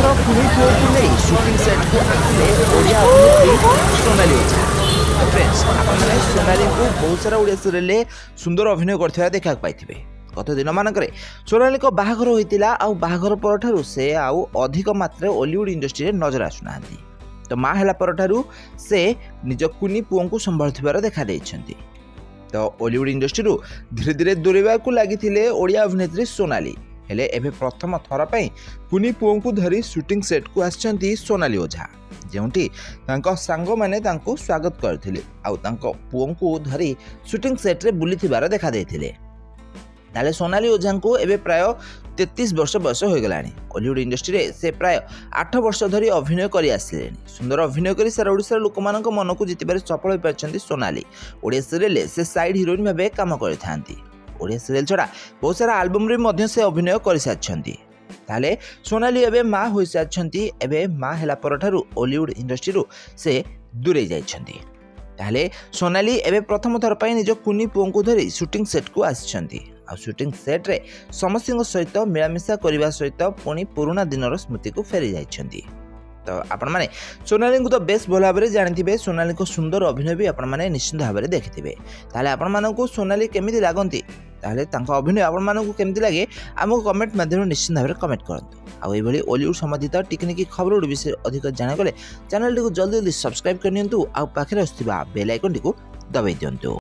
कुनी पुओं नहीं suiting set को आसिले ओडिया अभिनेत्री सोनाली ओझा। तो फ्रेंड्स आपने सोनाली को बहुत सारा ओडिया सीरियल सुंदर अभिनय करथिबा देखा पाइथिबे। गत दिन मानकरे सोनाली को बाहाघर होइतिला आ बाहाघर परठारु से आउ अधिक मात्रा हॉलीवुड इंडस्ट्री रे नजर आसुनाहांती। तो माँ होला परठारु से निज कुनी पुओं को संभाळुथिबार देखा दैछंती। तो हॉलीवुड इंडस्ट्री धीरे धीरे दूरेबा को लागिथिले ओडिया अभिनेत्री सोनाली। हेले एबे प्रथम थर पई कुनी पुओं को धरी शूटिंग सेट को आछंती सोनाली ओझा, जेउंटी तांको सांग माने तांको स्वागत करथिले आउ तांको पुओं को धरी शूटिंग सेट रे बुलिथिबार देखा दैथिले। ताले सोनाली ओझा को एबे प्राय 33 वर्ष बयस हो गलानी। हॉलीवुड इंडस्ट्री रे से प्राय 8 वर्ष धरी अभिनय करि आसिलेनी। सुंदर अभिनय करि सारा ओडिसा लोक मानक मन को जितिबारे सफल होई पाछंती सोनाली। ओडिया सीरियल से साइड हीरोइन भाबे काम करथांती। ओडिया सीरियल छड़ा बहुत सारा एल्बम रे मध्य से अभिनय करि साछंती। ताले सोनाली एबे माँ होई साछंती। एबे माँ हेला परठारु हॉलीवुड इंडस्ट्री रो से दूरे जाइछंती। ताले सोनाली एबे प्रथम थर पई निज कुनी पुओं को धरी शूटिंग सेट को आछंती। आ शूटिंग सेट रे समस्त सहित मिलामिशा करने सहित पुणी पुराना दिनर स्मृति को फेरी जाइछंती। तो आपण माने सोनाली को तो बेस भल भाव में जानी। सोनाली को सुंदर अभिनय भी आपण माने निश्चित भाव में देखिथे। ताले आपण मानकु सोनाली केमिति लागंती, ताले तांको अभिनय आपण मानकु केमिति लागे आमको कमेंट माध्यम निश्चित भाव में कमेंट करंतु। आ एई भली हॉलीवुड संबंधित टिकनिकी खबर विषय अधिक जाना गले चैनल को जल्दी जल्दी सब्सक्राइब करनियंतु आ पाखरे आस्थिबा बेल आइकन को दबाई दियंतु।